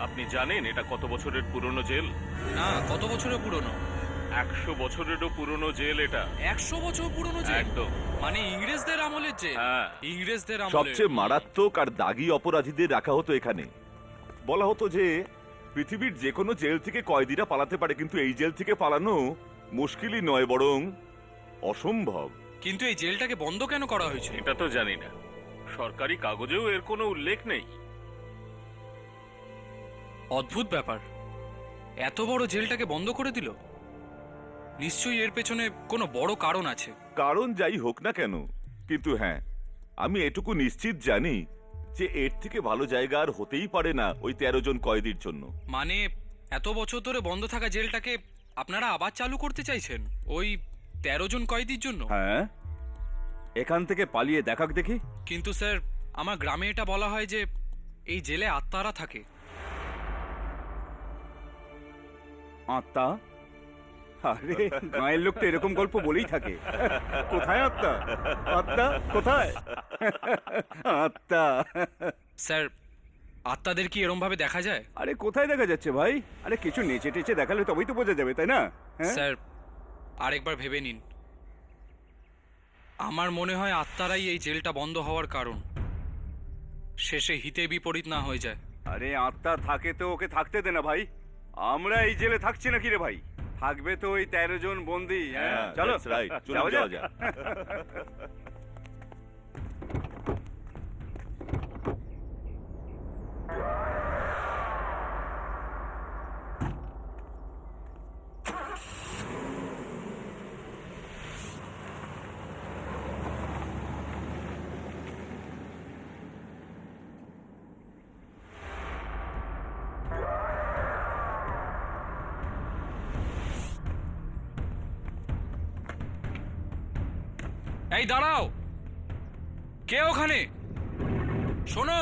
আপনি জানেন এটা কত বছরের পুরনো জেল? না, কত বছরের পুরনো? 100 বছরেরও পুরনো জেল এটা। 100 বছর পুরনো জেল? একদম। মানে ইংরেজদের আমলের জেল? হ্যাঁ। ইংরেজদের আমলের। সবচেয়ে মারাত্মক আর দাগী অপরাধীদের রাখা হতো এখানে। বলা হতো যে পৃথিবীর যে কোনো জেল থেকে কয়েদিরা পালাতে পারে, কিন্তু এই জেল থেকে পালানো মুশকিলই নয়, বরং অসম্ভব। কিন্তু এই জেলটাকে বন্ধ কেন করা হয়েছে? এটা তো জানি না, সরকারি কাগজেও এর কোনো উল্লেখ নেই। অদ্ভুত ব্যাপার, এত বড় জেলটাকে বন্ধ করে দিল। নিশ্চয়ই এর পেছনে কোনো বড় কারণ আছে। কারণ যাই হোক না কেন, কিন্তু হ্যাঁ, আমি এটুকু নিশ্চিত জানি যে এর থেকে ভালো জায়গা আর হতেই পারে না ওই 13 জন কয়েদির জন্য। মানে এত বছর ধরে বন্ধ থাকা জেলটাকে আপনারা আবার চালু করতে চাইছেন ওই 13 জন কয়েদির জন্য? হ্যাঁ, এখান থেকে পালিয়ে দেখাক দেখি। কিন্তু স্যার, আমার গ্রামে এটা বলা হয় যে এই জেলে আত্মারা থাকে। আত্মা? আরে, গাঁয়ের লোক তো এরকম গল্প বলেই থাকে। কোথায় আত্মা? আত্মা কোথায়? আত্মা? স্যার, আত্মাদের কি এরম ভাবে দেখা যায়? আরে কোথায় দেখা যাচ্ছে ভাই? আরে কিছু নেচে টেচে দেখালে তবেই তো বোঝা যাবে, তাই না? হ্যাঁ? স্যার, আরেকবার ভেবে নিন। আমার মনে হয় আত্মারাই এই জেলটা বন্ধ হওয়ার কারণ। শেষে হিতে বিপরীত না হয়ে যায়। আরে আত্মা থাকে তো ওকে থাকতে দে না ভাই। আমরা এই জেলে থাকছি না কি রে ভাই? থাকবে তো ওই 13 জন বন্দি। হ্যাঁ, চলো রাইট, যাওয়া যাওয়া যাক। যাক। এই দাঁড়াও, কে ওখানে? শোনো,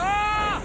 আহ!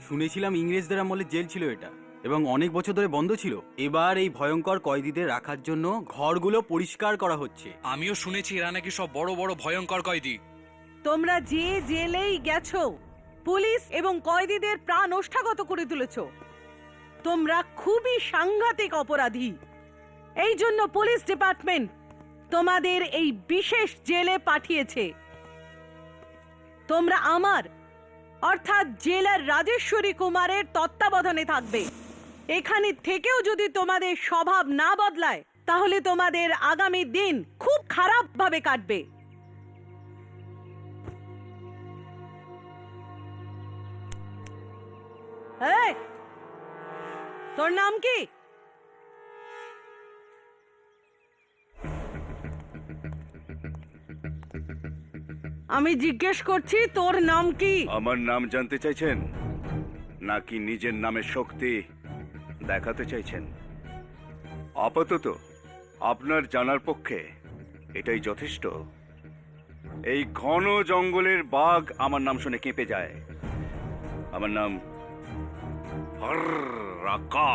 শুনেছিলাম ইংরেজদের আমলে জেল ছিল এটা, এবং অনেক বছর ধরে বন্ধ ছিল। এবার এই ভয়ঙ্কর কয়েদিদের রাখার জন্য ঘরগুলো পরিষ্কার করা হচ্ছে। আমিও শুনেছি এরা নাকি সব বড় বড় ভয়ঙ্কর কয়েদি। তোমরা যে জেলেই গেছো, পুলিশ এবং কয়েদিদের প্রাণ ওষ্ঠাগত করে তুলেছ। তোমরা খুবই সাংঘাতিক অপরাধী। এই জন্য পুলিশ ডিপার্টমেন্ট তোমাদের এই বিশেষ জেলে পাঠিয়েছে। তোমরা আমার অর্থাৎ জেলার রাজেশ্বরী কুমারের তত্ত্বাবধানে থাকবে। এখানে থেকেও যদি তোমাদের স্বভাব না বদলায়, তাহলে তোমাদের আগামী দিন খুব খারাপ ভাবে কাটবে। এই, তোর নাম কি? আমি জিজ্ঞেস করছি তোর নাম কি? আমার নাম জানতে চাইছেন নাকি নিজের নামের শক্তি দেখাতে চাইছেন? আপাতত আপনার জানার পক্ষে এটাই যথেষ্ট। এই ঘন জঙ্গলের বাঘ আমার নাম শুনে কেঁপে যায়। আমার নাম রাকা।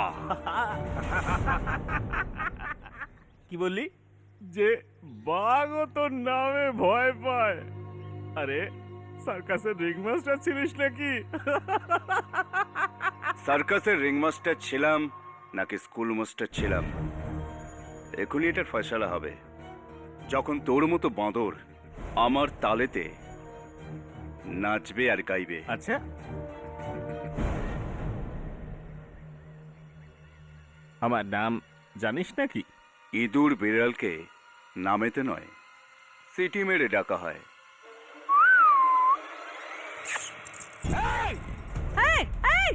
কি বললি? যে বাঘও তোর নামে ভয় পায়? আরে সার্কাসের রিংমাস্টার ছিলিস নাকি? সার্কাসের রিংমাস্টার ছিলাম নাকি স্কুল মাস্টার ছিলাম, এখনই এটার ফয়সালা হবে যখন তোর মতো বাঁদর আমার তালেতে নাচবে আর গাইবে। আচ্ছা, আমার নাম জানিস নাকি? ইঁদুর বিড়ালকে নামেতে নয়, সিটি মেরে ডাকা হয়। এই, এই,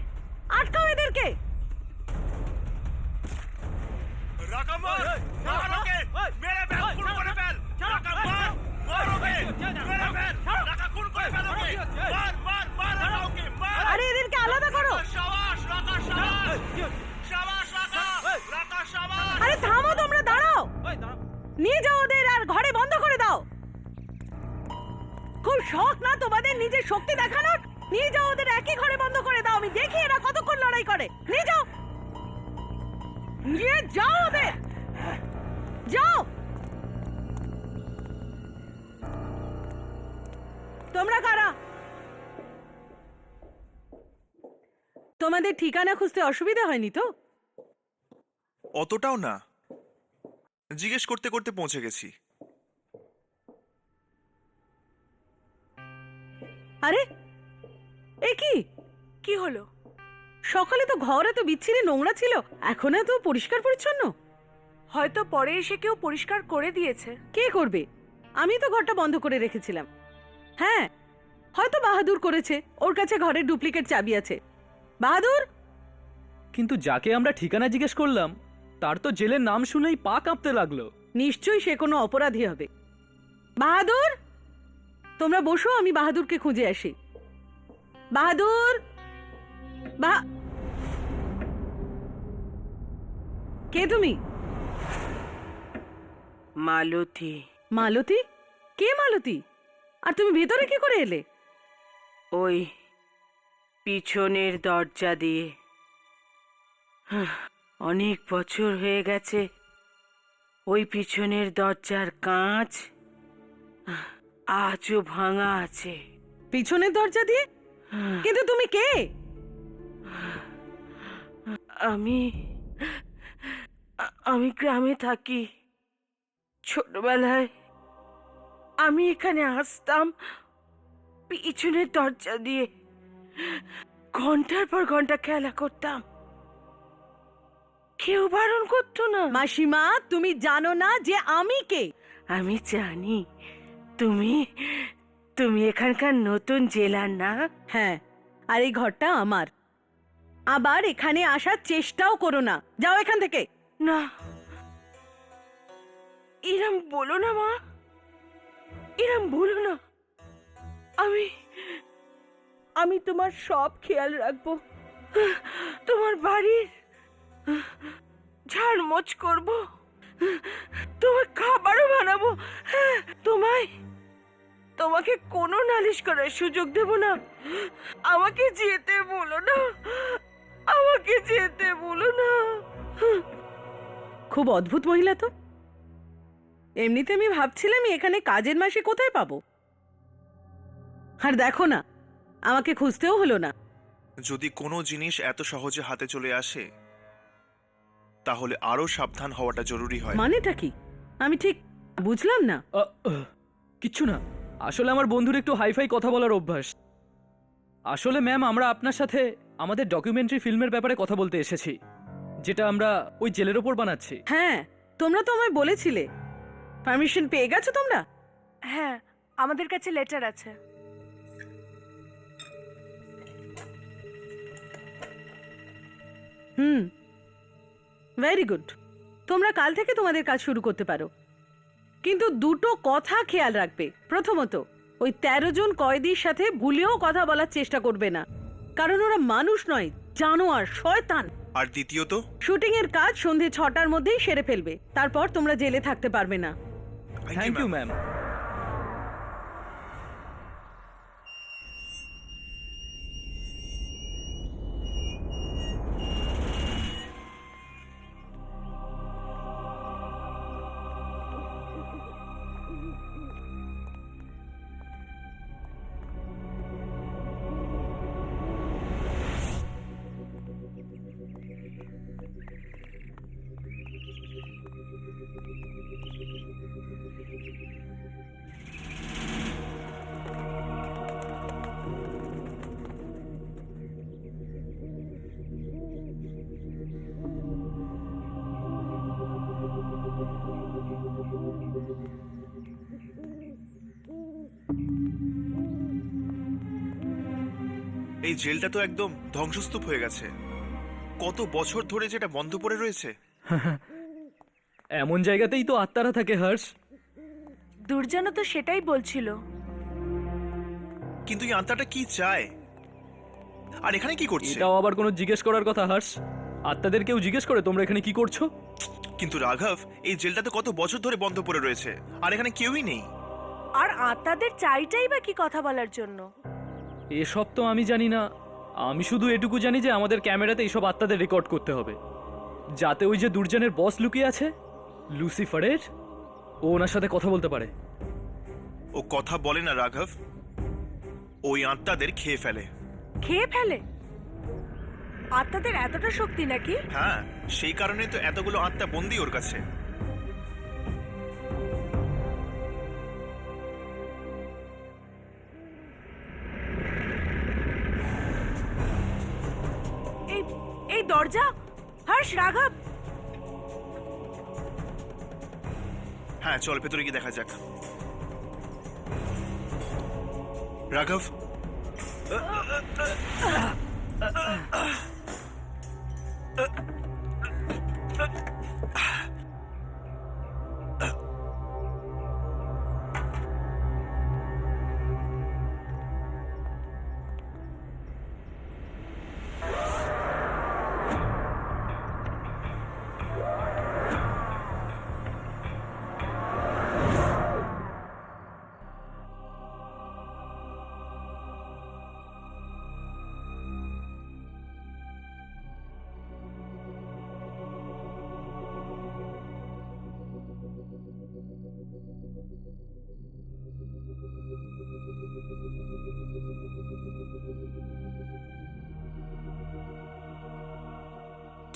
আটকাও এদেরকে। আরে এদেরকে আলাদা করো। আরে থামো, তোমরা দাঁড়াও। নিয়ে যাও ওদের আর ঘরে বন্ধ করে দাও। খুব শখ না তোমাদের নিজের শক্তি দেখানোর? নিয়ে যাও ওদের, একই ঘরে বন্ধ করে দাও। আমি দেখি এরা কতক্ষণ লড়াই করে। নিয়ে যাও, নিয়ে যাও ওদের, যাও। তোমরা কারা? তোমাদের ঠিকানা খুঁজতে অসুবিধা হয়নি তো? অতটাও না, জিজ্ঞেস করতে করতে পৌঁছে গেছি। আরে এ কি? কি হলো? সকালে তো ঘর এত বিচ্ছিরি নোংরা ছিল, এখন এত পরিষ্কার পরিচ্ছন্ন। হয়তো পরে এসে কেউ পরিষ্কার করে দিয়েছে। কে করবে? আমি তো ঘরটা বন্ধ করে রেখেছিলাম। হ্যাঁ, হয়তো বাহাদুর করেছে, ওর কাছে ঘরের ডুপ্লিকেট চাবি আছে। বাহাদুর! কিন্তু যাকে আমরা ঠিকানা জিজ্ঞেস করলাম তার তো জেলের নাম শুনেই পা কাঁপতে লাগলো। নিশ্চয়ই সে কোনো অপরাধী হবে। বাহাদুর, তোমরা বসো, আমি বাহাদুরকে খুঁজে আসি। বাহাদুর! কে তুমি? মালতী। মালতী? কে মালতী? আর তুমি ভেতরে কি করে এলে? ওই পিছনের দরজা দিয়ে। অনেক বছর হয়ে গেছে। ওই পিছনের দরজার কাঁচ আজও ভাঙা আছে। পিছনের দরজা দিয়ে? কিন্তু তুমি কে? আমি গ্রামে থাকি। ছোটবেলায় আমি এখানে আসতাম পিছনের দরজা দিয়ে, ঘন্টার পর ঘন্টা খেলা করতাম। কেউ বারণ করতো না। মাসিমা, তুমি জানো না যে আমি কে? আমি জানি তুমি তুমি এখানকার নতুন জেলার না? হ্যাঁ, আর এই ঘরটা আমার। আবার এখানে আসার চেষ্টাও করো না, যাও এখান থেকে। না, এরম বলো না মা, এরম বলো না। আমি তোমার সব খেয়াল রাখবো। তোমার বাড়ির ঝাড়মোছ করবো, তোমার খাবারও বানাবো, তোমায় তোমাকে কোনো নালিশ করার সুযোগ দেব না। আমাকে যেতে বলো না, আমাকে যেতে বলো না। খুব অদ্ভুত মহিলা তো। এমনিতে আমি ভাবছিলাম এখানে কাজের মাসে কোথায় পাবো। আর দেখো না, আমাকে খুঁজতেও হলো না। যদি কোনো জিনিস এত সহজে হাতে চলে আসে তাহলে আরো সাবধান হওয়াটা জরুরি হয়। মানেটা কি আমি ঠিক বুঝলাম না। কিচ্ছু না, আসলে আমার বন্ধুর একটু হাইফাই কথা বলার অভ্যাস। আসলে ম্যাম, আমরা আপনার সাথে আমাদের ডকুমেন্টারি ফিল্মের ব্যাপারে কথা বলতে এসেছি, যেটা আমরা ওই জেলের ওপর বানাচ্ছি। হ্যাঁ, তোমরা তো আমায় বলেছিলে। পারমিশন পেয়ে গেছো তোমরা? হ্যাঁ, আমাদের কাছে লেটার আছে। Very good. তোমরা কাল থেকে তোমাদের কাজ শুরু করতে পারো, কিন্তু দুটো কথা খেয়াল রাখবে। প্রথমত, ওই 13 জন কয়েদির সাথে ভুলেও কথা বলার চেষ্টা করবে না, কারণ ওরা মানুষ নয়, জানোয়ার, শয়তান। আর দ্বিতীয়ত, শুটিং এর কাজ সন্ধে 6টার মধ্যেই সেরে ফেলবে, তারপর তোমরা জেলে থাকতে পারবে না। Thank you ma'am. এই জেলটা তো একদম ধ্বংসস্তূপ হয়ে গেছে। কত বছর ধরে যেটা বন্ধ পড়ে রয়েছে। এমন জায়গাতেই তো আত্মারা থাকে হর্ষ। দুর্জনও তো সেটাই বলছিল। কিন্তু এই আত্মাটা কি চায় আর এখানে কি করছে? এটাও আবার কোনো জিজ্ঞেস করার কথা হর্ষ? আত্মাদের কেউ জিজ্ঞেস করে তোমরা এখানে কি করছো? কিন্তু রাঘব, এই জেলটা তো কত বছর ধরে বন্ধ পড়ে রয়েছে আর এখানে কেউই নেই। আর আত্মাদের চাইটাই বা কি কথা বলার জন্য? এসব তো আমি জানি না। আমি শুধু এটুকু জানি যে আমাদের ক্যামেরাতে এইসব আত্মাদের রেকর্ড করতে হবে, যাতে ওই যে দুর্জনের বস লুকিয়ে আছে, লুসিফারের, ও ওনার সাথে কথা বলতে পারে। ও কথা বলে না রাঘব, ওই আত্মাদের খেয়ে ফেলে। খেয়ে ফেলে? আত্মাদের এতটা শক্তি নাকি? হ্যাঁ, সেই কারণে তো এতগুলো আত্মা বন্দী ওর কাছে। এই দরজা, হর্ষ, রাঘব। হ্যাঁ, চল ভেতরে গিয়ে দেখা যাক। রাঘব,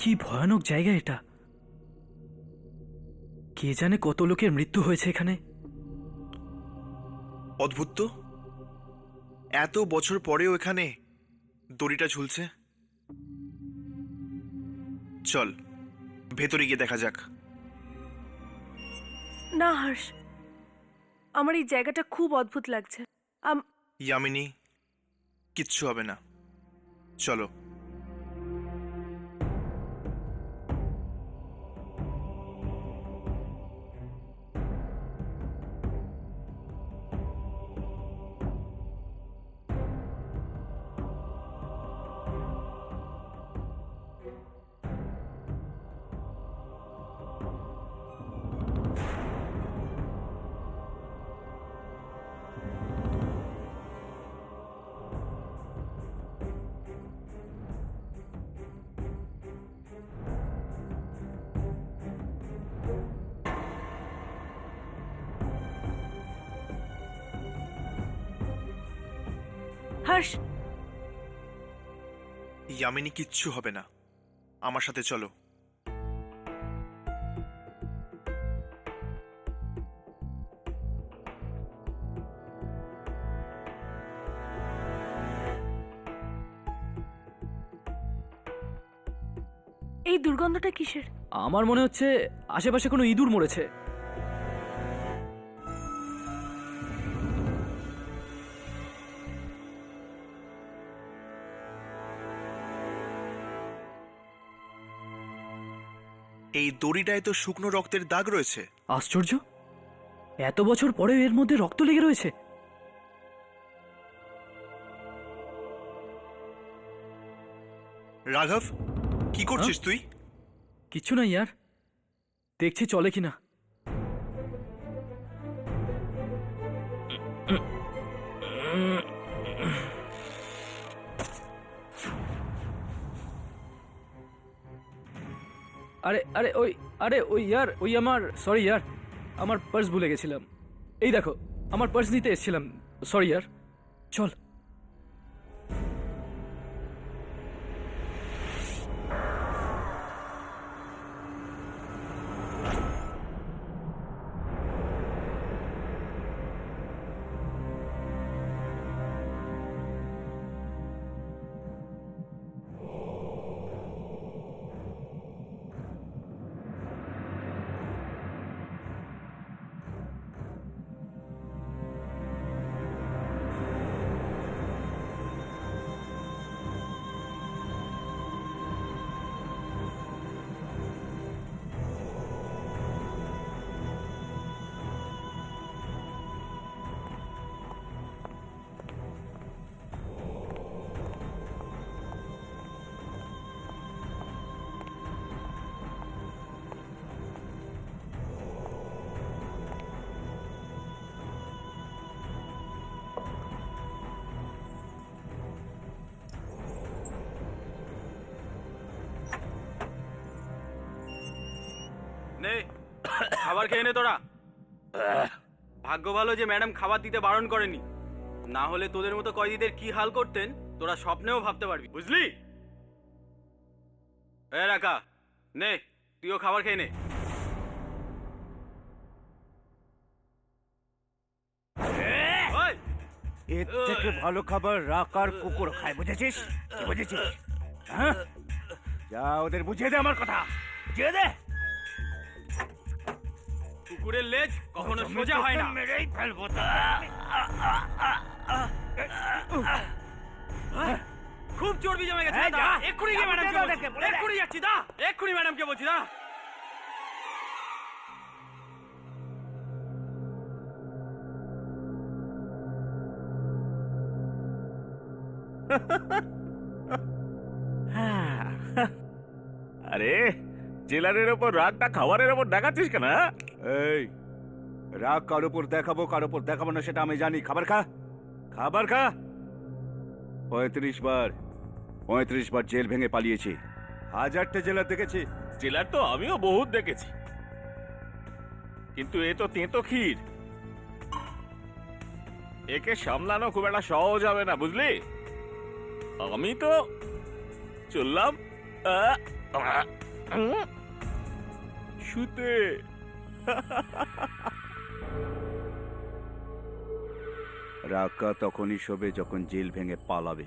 কি ভয়ানক জায়গা এটা! কে জানে কত লোকের মৃত্যু হয়েছে এখানে। অদ্ভুত তো, এত বছর পরেও এখানে দড়িটা ঝুলছে। চল ভেতরে গিয়ে দেখা যাক। না হর্ষ, আমার এই জায়গাটা খুব অদ্ভুত লাগছে। ইয়ামিনী, কিচ্ছু হবে না, চলো। অভ্যাস। ইয়ামিনী কিচ্ছু হবে না, আমার সাথে চলো। এই দুর্গন্ধটা কিসের? আমার মনে হচ্ছে আশেপাশে কোনো ইঁদুর মরেছে। এই দড়িটায় তো শুকনো রক্তের দাগ রয়েছে। আশ্চর্য, এত বছর পরে এর মধ্যে রক্ত লেগে রয়েছে। রাঘব, কি করছিস তুই? কিচ্ছু না ইয়ার, দেখছি চলে কিনা। আরে আরে ওই ইয়ার, ওই আমার সরি ইয়ার, আমার পার্স ভুলে গেছিলাম। এই দেখো, আমার পার্স নিতে এসেছিলাম। সরি ইয়ার, চল। নে খাবার খেয়ে নে তোরা। ভাগ্য ভালো যে ম্যাডাম খাবার দিতে বারণ করেনি, না হলে তোদের মতো কয়েদিদের কি হাল করতেন তোরা স্বপ্নেও ভাবতে পারবি, বুঝলি? এ রাকা, নে তুইও খাবার খেয়ে নে। ওই, এর থেকে ভালো খাবার রাকার কুকুর খায়, বুঝেছিস? কি বুঝেছিস? হ্যাঁ, যা ওদের বুঝিয়ে দে আমার কথা, বুঝিয়ে দে। কুকুরের লেজ কখনো সোজা হয় না। মেরেই ফেলবো তো। খুব চর্বি জমে গেছে। এই, যা। এক্ষুনি গিয়ে ম্যাডামকে যা, বলছি। বলে দে। এক্ষুনি যাচ্ছি, দা। এক্ষুনি ম্যাডামকে বলছি, দা। আরে জেলারের ওপর রাগটা খাবারের ওপর দেখাচ্ছিস কেন? হ্যাঁ? এই, রাগ কার উপর দেখাবো কার উপর দেখাবো না সেটা আমি জানি। খাবার খা, খাবার খা। 35 বার জেল ভেঙে পালিয়েছি, 1000টা জেলার দেখেছি। জেলার তো আমিও বহুত দেখেছি, কিন্তু এ তো তেঁতো ক্ষীর। একে সামলানো খুব একটা সহজ হবে না, বুঝলি? আমি তো চললাম শুতে। রাগা তখনই শোবে যখন জেল ভেঙে পালাবে।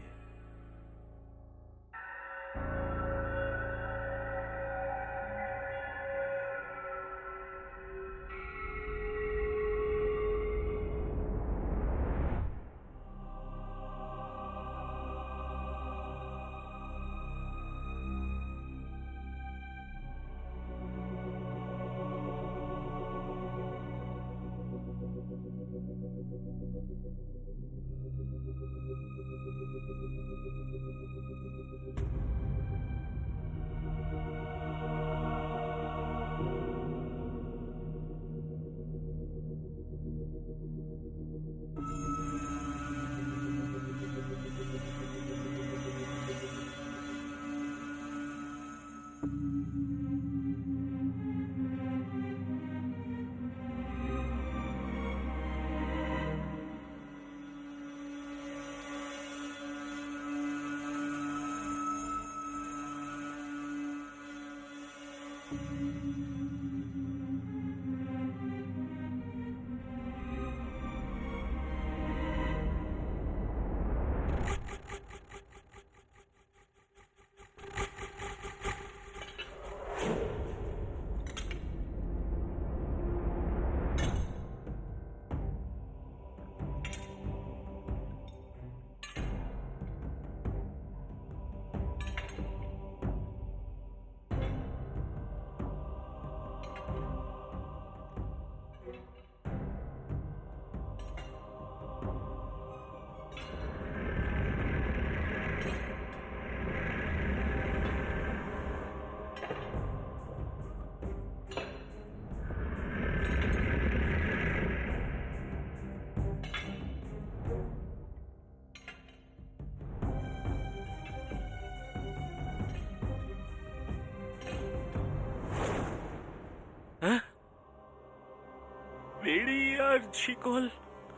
শিকল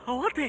হাওয়াতে।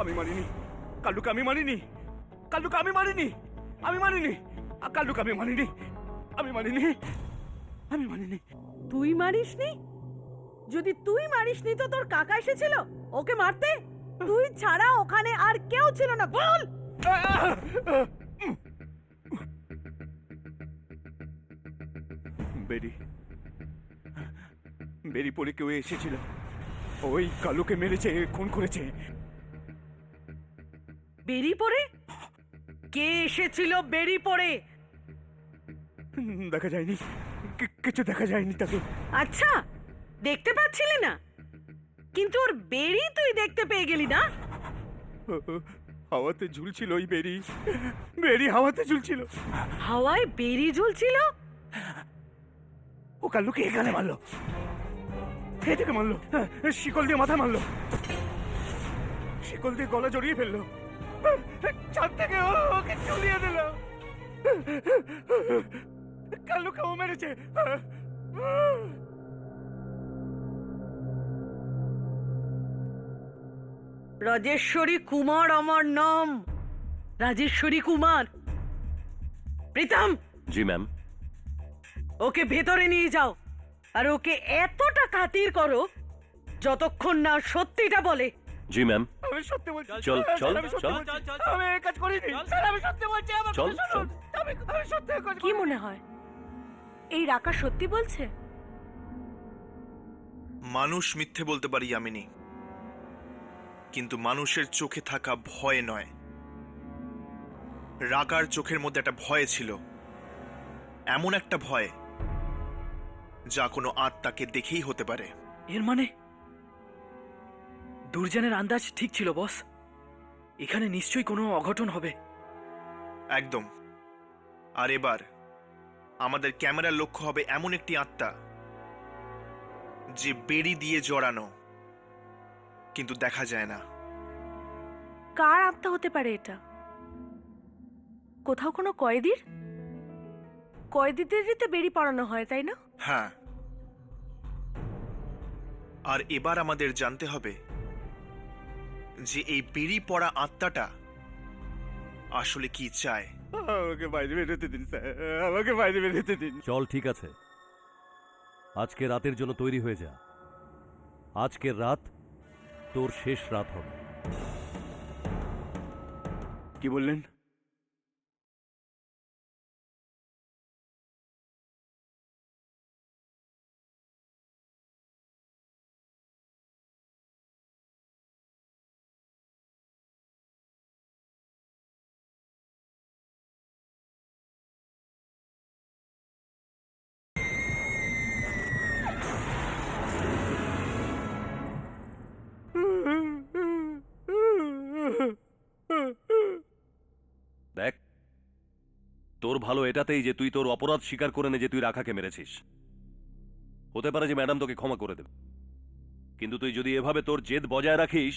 আমি মারিনি কাল্লুকে, আমি মারিনি কাল্লুকে, আমি মারিনি, আমি মারিনি কাল্লুকে, আমি মারিনি, আমি মারিনি, আমি মারিনি। তুই মারিসনি? যদি তুই মারিসনি তো তোর কাকা এসেছিল ওকে মারতে? তুই ছাড়া ওখানে আর কেউ ছিল না, বল। বেরি বেরি পরে কেউ এসেছিল, ওই কালুকে মেরেছে, খুন করেছে। বেরি পড়ে? কে এসেছিল বেরি পড়ে? দেখা যায়নি, কিছু দেখা যায়নি তাকে। আচ্ছা, দেখতে পাচ্ছিলি না, কিন্তু ওর বেরি তুই দেখতে পেয়ে গেলি না? হাওয়াতে ঝুলছিল ওই বেরি, বেরি হাওয়াতে ঝুলছিল। হাওয়ায় বেরি ঝুলছিল? ও কাল্লুকে এখানে মারলো, এদিকে মারলো, শিকল দিয়ে মাথা মারলো, শিকল দিয়ে গলা জড়িয়ে ফেললো, ছাদ থেকে ওকে ঝুলিয়ে দিল। কাল্লুকে ও মেরেছে। রাজেশ্বরী কুমার আমার নাম, রাজেশ্বরী কুমার। প্রীতম, জি ম্যাম। ওকে ভেতরে নিয়ে যাও আর ওকে এতটা খাতির করো যতক্ষণ না সত্যিটা বলে। জি ম্যাম। আমি সত্যি বলছি, চল, চল, আমি সত্যি চল। বলছি, আমি এই কাজ করিনি স্যার, আমি সত্যি বলছি, আমার চল, কথা শুনুন। আমি সত্যি এই কাজ কি করিনি। মনে হয় এই রাকা সত্যি বলছে? মানুষ মিথ্যে বলতে পারি যামিনী, কিন্তু মানুষের চোখে থাকা ভয় নয়। রাকার চোখের মধ্যে একটা ভয় ছিল, এমন একটা ভয় যা কোনো আত্মাকে দেখেই হতে পারে। এর মানে দুর্জনের আন্দাজ ঠিক ছিল বস, এখানে নিশ্চয়ই কোনো অঘটন হবে। একদম। আর এবার আমাদের ক্যামেরার লক্ষ্য হবে এমন একটি আত্মা যে বেড়ি দিয়ে জড়ানো, কিন্তু দেখা যায় না। কার আত্মা হতে পারে এটা? কোথাও কোনো কয়েদির? কয়েদিদেরই তো বেরি পড়ানো হয়, তাই না? হ্যাঁ। আর এবার আমাদের জানতে হবে যে এই বেরি পড়া আত্মাটা আসলে কি চায়। আমাকে বাইরে বেরোতে দিন স্যার, আমাকে বাইরে বেরোতে দিন। চল, ঠিক আছে, আজকে রাতের জন্য তৈরি হয়ে যা। আজকের রাত তোর শেষ রাত হবে। কি বললেন? তোর ভালো এটাতেই যে তুই তোর অপরাধ স্বীকার করে নে যে তুই রাখাকে মেরেছিস। হতে পারে যে ম্যাডাম তোকে ক্ষমা করে দেবে, কিন্তু তুই যদি এভাবে তোর জেদ বজায় রাখিস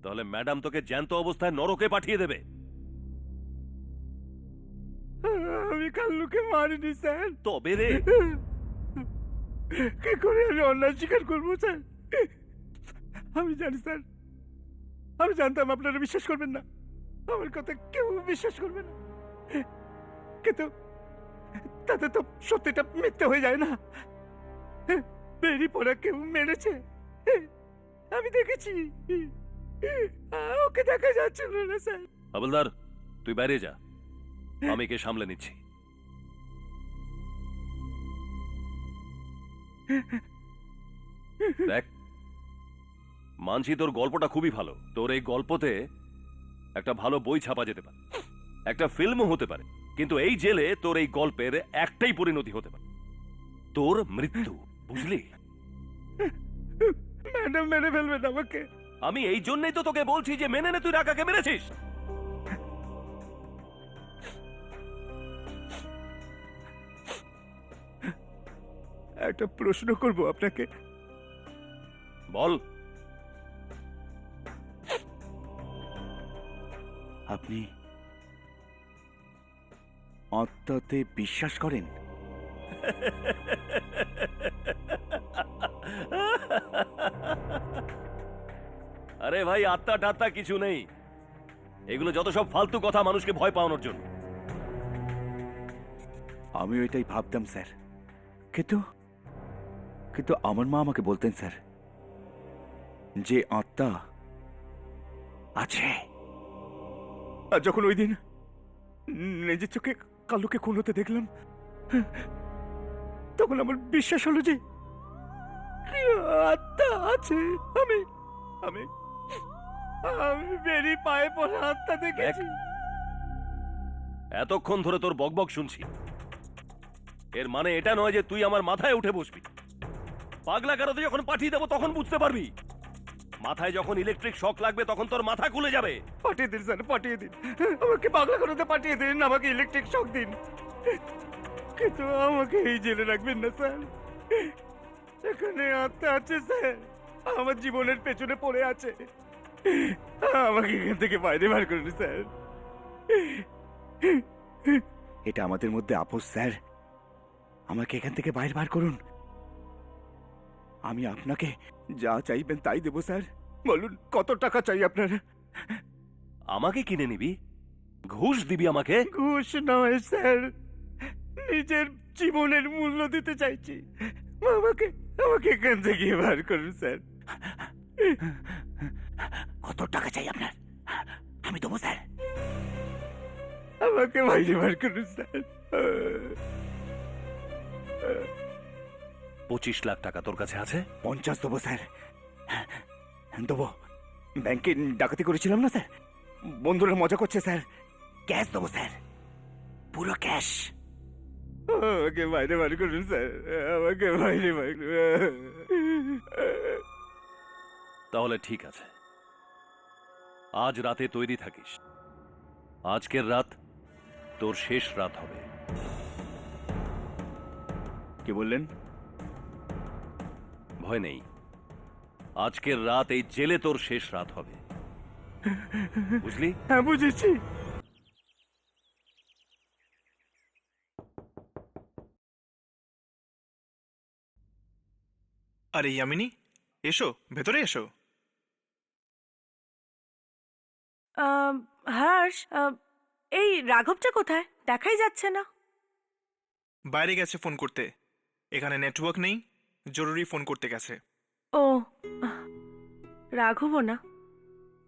তাহলে ম্যাডাম তোকে জ্যান্ত অবস্থায় নরকে পাঠিয়ে দেবে। আমি কাল্লুকে মারিনি স্যার। তবে রে, কি করে আমি অন্যায় স্বীকার করবো স্যার? আমি জানি স্যার, আমি জানতাম আপনারা বিশ্বাস করবেন না, আমার কথা কেউ বিশ্বাস করবে না, কিন্তু তাতে তো সত্যিটা মিথ্যে হয়ে যায় না। বেরি পড়া কেউ মেরেছে, আমি দেখেছি, ওকে দেখা যাচ্ছিল না স্যার। হাবলদার তুই বাইরে যা, আমি কে সামলে নিচ্ছি। দেখ মানছি তোর গল্পটা খুবই ভালো, তোর এই গল্পতে একটা ভালো বই ছাপা যেতে পারে, একটা ফিল্মও হতে পারে, কিন্তু এই জেলে তোর এই গল্পের একটাই পরিণতি হতে পারে, তোর মৃত্যু, বুঝলি? ম্যাডাম মেরে ফেলবেন আমাকে। আমি এই জন্যই তো তোকে বলছি যে মেনে নে তুই রাকাকে মেরেছিস। একটা প্রশ্ন করব আপনাকে। বল। আপনি আত্মাতে বিশ্বাস করেন? আরে ভাই, আত্মা টাত্মা কিছু নেই, এগুলো যত সব ফালতু কথা মানুষকে ভয় পাওয়ানোর জন্য। আমি ওইটাই ভাবতাম স্যার, কিন্তু কিন্তু আমার মা আমাকে বলতেন স্যার যে আত্মা আছে। আর যখন ওই দিন নিজের চোখে কালুকে খুন হতে দেখলাম, তখন আমার বিশ্বাস হলো যে আত্মা আছে। আমি আমি আমি বেরি পায়ে পড়া আত্মা দেখেছি। এতক্ষণ ধরে তোর বকবক শুনছি, এর মানে এটা নয় যে তুই আমার মাথায় উঠে বসবি। পাগলা গারদে যখন পাঠিয়ে দেবো তখন বুঝতে পারবি। মাথায় যখন ইলেকট্রিক শক লাগবে তখন তোর মাথা খুলে যাবে। পাঠিয়ে দিন স্যার, পাঠিয়ে দিন, আমাকে পাগলা গারদে পাঠিয়ে দিন, আমাকে ইলেকট্রিক শক দিন, কিন্তু আমাকে এই জেলে রাখবেন না স্যার। এখানে আত্মা আছে স্যার, আমার জীবনের পেছনে পড়ে আছে, আমাকে এখান থেকে বাইরে বার করুন স্যার। এটা আমাদের মধ্যে আপোষ স্যার, আমাকে এখান থেকে বাইরে বার করুন। আমি আপনাকে যা চাইবেন তাই দেবো স্যার। বলুন কত টাকা চাই আপনার? আমাকে কিনে নিবি? ঘুষ দিবি আমাকে? ঘুষ নয় স্যার, নিজের জীবনের মূল্য দিতে চাইছি। আমাকে আমাকে এখান থেকে বার করুন স্যার। কত টাকা চাই আপনার? আমি দেবো স্যার, আমাকে বাইরে বার করুন স্যার। 25 লাখ টাকা তোর কাছে আছে? 50 দেবো স্যার, দেবো। ব্যাংকে ডাকাতি করেছিলাম না স্যার, বন্ধুরা মজা করছে স্যার, ক্যাশ দেবো স্যার, পুরো ক্যাশ। আমাকে বাইরে বার করুন স্যার, আমাকে বাইরে বার করুন। তাহলে ঠিক আছে, আজ রাতে তৈরি থাকিস। আজকের রাত তোর শেষ রাত হবে। কি বললেন? ভয় নেই, আজকের রাত এই জেলে তোর শেষ রাত হবে, বুঝলি? হ্যাঁ বুঝেছি। আরে ইয়ামিনী, এসো ভেতরে এসো। হর্ষ, এই রাঘবটা কোথায়? দেখাই যাচ্ছে না। বাইরে গেছে ফোন করতে, এখানে নেটওয়ার্ক নেই, জরুরি ফোন করতে গেছে। ও, রাঘবও না,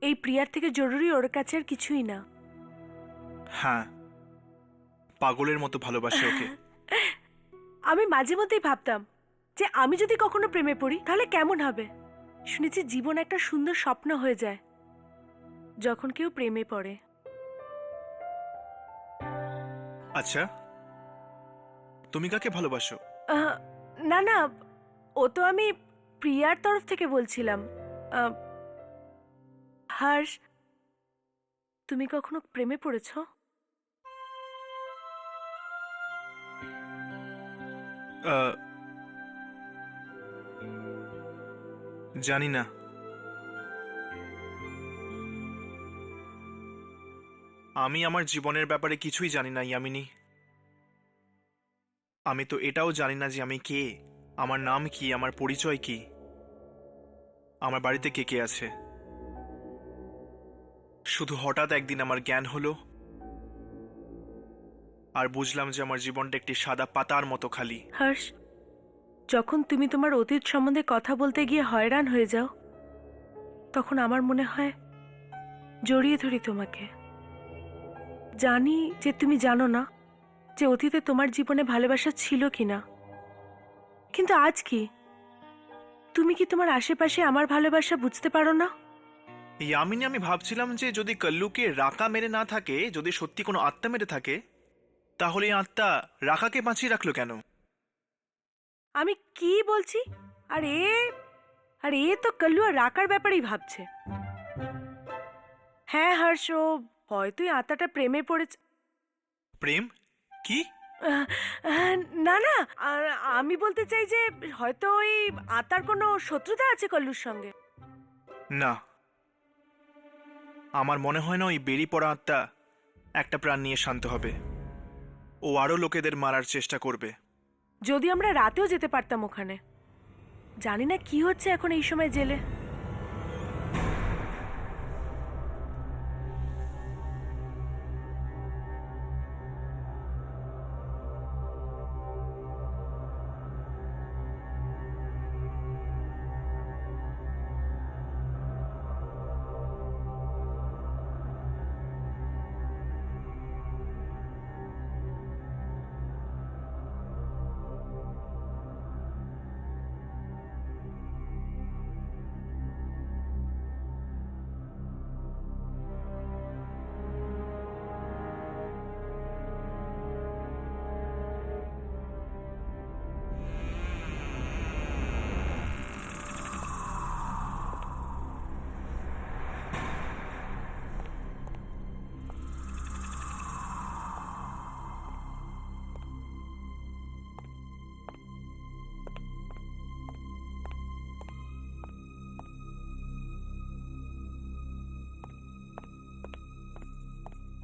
এই প্রিয়ার থেকে জরুরি ওর কাছে আর কিছুই না। হ্যাঁ, পাগলের মতো ভালোবাসে ওকে। আমি মাঝে মধ্যেই ভাবতাম যে আমি যদি কখনো প্রেমে পড়ি তাহলে কেমন হবে। শুনেছি জীবন একটা সুন্দর স্বপ্ন হয়ে যায় যখন কেউ প্রেমে পড়ে। আচ্ছা, তুমি কাকে ভালোবাসো? না না, ও তো আমি প্রিয়ার তরফ থেকে বলছিলাম। হর্ষ, তুমি কখনো প্রেমে পড়েছো? জানি না। আমি আমার জীবনের ব্যাপারে কিছুই জানি না ইয়ামিনী। আমি তো এটাও জানি না যে আমি কে, আমার নাম কি, আমার পরিচয় কি, আমার বাড়িতে কে কে আছে। শুধু হঠাৎ একদিন আমার জ্ঞান হলো আর বুঝলাম যে আমার জীবনটা একটি সাদা পাতার মতো খালি। হর্ষ, যখন তুমি তোমার অতীত সম্বন্ধে কথা বলতে গিয়ে হয়রান হয়ে যাও, তখন আমার মনে হয় জড়িয়ে ধরি তোমাকে। জানি যে তুমি জানো না যে অতীতে তোমার জীবনে ভালোবাসা ছিল কিনা, কিন্তু আজ কি তুমি কি তোমার আশেপাশে আমার ভালোবাসা বুঝতে পারো না? ইয়ামিনী, আমি ভাবছিলাম যে যদি কল্লুকে রাকা মেরে না থাকে, যদি সত্যি কোনো আত্মা মেরে থাকে, তাহলে এই আত্মা রাকাকে বাঁচিয়ে রাখলো কেন? আমি কি বলছি? আর এ তো কল্লু আর রাকার ব্যাপারেই ভাবছে। হ্যাঁ হর্ষ, হয়তো এই আত্মাটা প্রেমে পড়েছে। প্রেম? কি? না না, আমি বলতে চাই যে হয়তো ওই আত্মার কোনো শত্রুতা আছে কল্লুর সঙ্গে। না, আমার মনে হয় না ওই বেরিয়ে পড়া আত্মা একটা প্রাণ নিয়ে শান্ত হবে। ও আরো লোকেদের মারার চেষ্টা করবে। যদি আমরা রাতেও যেতে পারতাম ওখানে। জানি না কি হচ্ছে এখন এই সময় জেলে।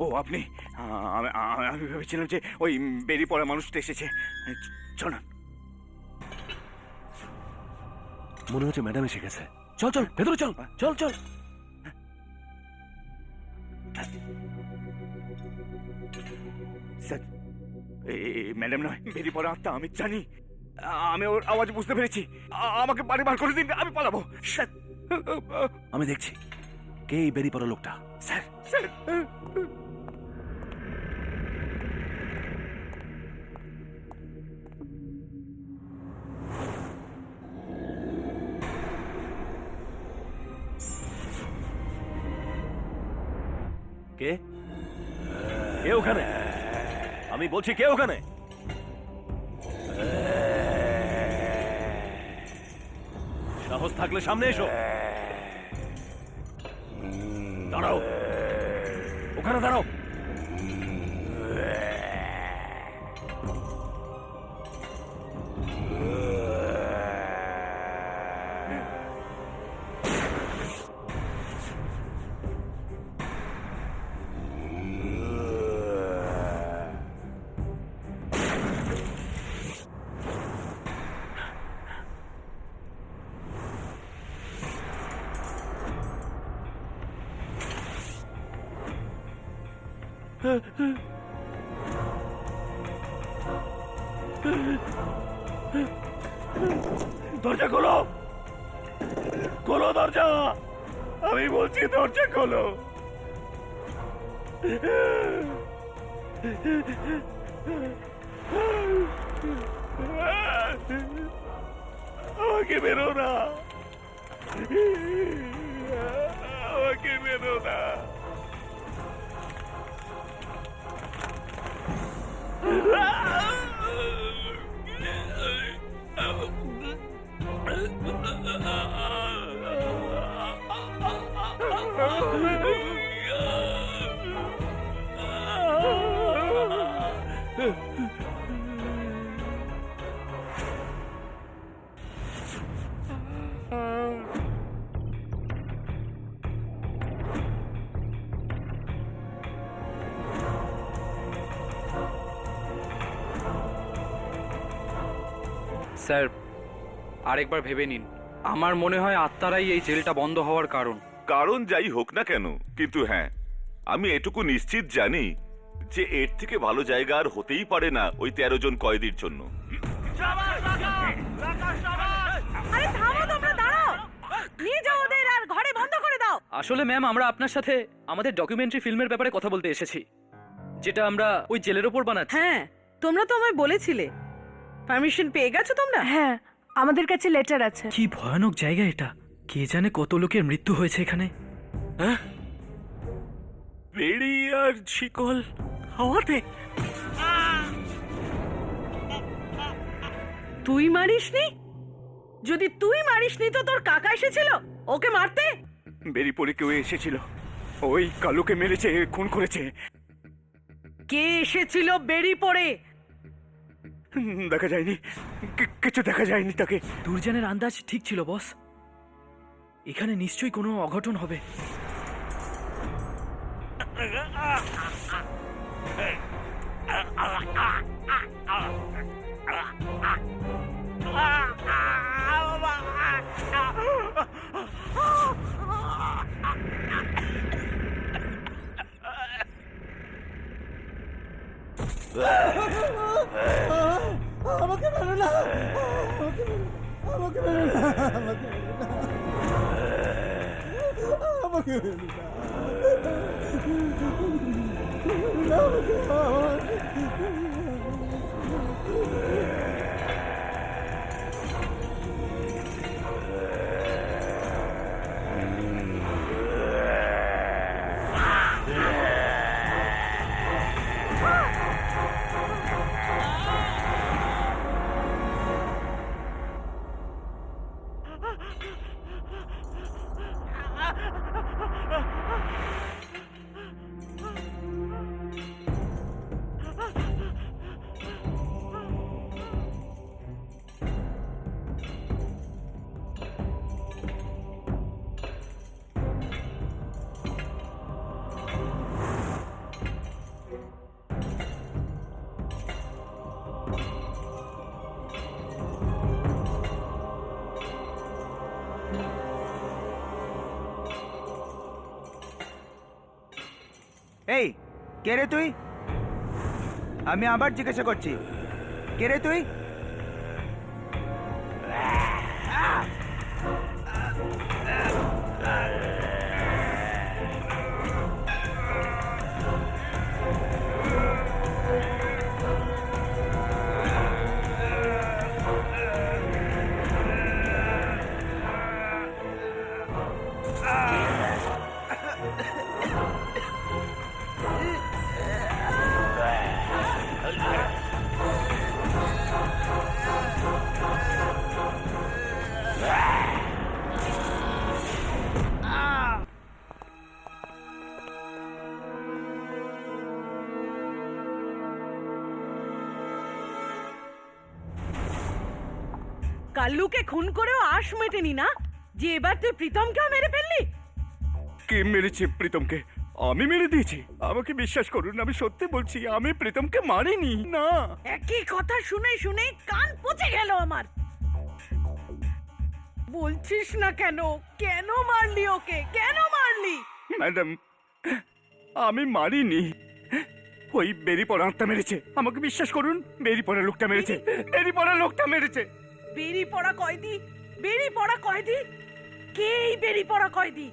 ও আপনি? আমি ভেবেছিলাম যে ওই বেরিয়ে পড়া মানুষটা এসেছে। চলুন। মনে হচ্ছে ম্যাডাম এসে গেছে। চল চল ভেতরে চল, চল চল। স্যার, ম্যাডাম নয়, বেরিয়ে পড়া আত্মা। আমি জানি, আমি ওর আওয়াজ বুঝতে পেরেছি। আমাকে বাড়ি বার করে দিন, আমি পালাবো। স্যার, আমি দেখছি কে এই বেরিয়ে পড়া লোকটা। Sir, sir. কে? কে ওখানে? আমি বলছি কে ওখানে? সাহস থাকলে সামনে এসো। দাঁড়াও, ওখানে দাঁড়াও। দরজা খোলো, খোলো দরজা। আমি বলছি দরজা খোলো। আমাকে বেরো না, আমাকে বেরো না। স্যার আরেকবার ভেবে নিন। আমার মনে হয় আত্মারাই এই জেলটা বন্ধ হওয়ার কারণ। কারণ যাই হোক না কেন, কিন্তু হ্যাঁ, আমি এটুকু নিশ্চিত জানি যে এর থেকে ভালো জায়গা আর হতেই পারে না ওই 13 জন কয়েদির জন্য। আরে থামো তোমরা, দাঁড়াও, নিয়ে যাও ওদের আর ঘরে বন্ধ করে দাও। আসলে ম্যাম আমরা আপনার সাথে আমাদের ডকুমেন্টারি ফিল্মের ব্যাপারে কথা বলতে এসেছি, যেটা আমরা ওই জেলের ওপর বানাচ্ছি। হ্যাঁ, তোমরা তো আমায় বলেছিলে। পারমিশন পেয়ে গেছো তোমরা? হ্যাঁ, আমাদের কাছে লেটার আছে। কি ভয়ানক জায়গা এটা! কে জানে কত লোকের মৃত্যু হয়েছে এখানে। বেড়ি আর শিকল হাওয়াতে। তুই মারিসনি? যদি তুই মারিসনি তো তোর কাকা এসেছিল ওকে মারতে। বেরি পরে কেউ এসেছিল, ওই কালুকে মেরেছে, খুন করেছে। কে এসেছিল বেরি পড়ে? দেখা যায়নি, কিছু দেখা যায়নি তাকে। দুর্জনের আন্দাজ ঠিক ছিল বস, এখানে নিশ্চয়ই কোনো অঘটন হবে। এই কে রে তুই? আমি আবার জিজ্ঞাসা করছি, কে রে তুই? কাল্লুকে খুন করেও আশ মেটেনি না যে এবার তুই প্রীতমকেও মেরে ফেললি? কে মেরেছে প্রীতমকে? আমি মেরে দিয়েছি? আমাকে বিশ্বাস করুন, আমি সত্যি বলছি, আমি প্রীতমকে মারিনি। না, একই কথা শুনে শুনে কান পচে গেল আমার। বলছিস না কেন? কেন মারলি ওকে? কেন মারলি? ম্যাডাম, আমি মারিনি। ওই বেরি পড়া আত্মা মেরেছে, আমাকে বিশ্বাস করুন। বেরি পড়া লোকটা মেরেছে, বেরি পড়া লোকটা মেরেছে। বেরি পড়া কয়েদি? বেরি পড়া কয়েদি? কে এই বেরি পড়া কয়েদি?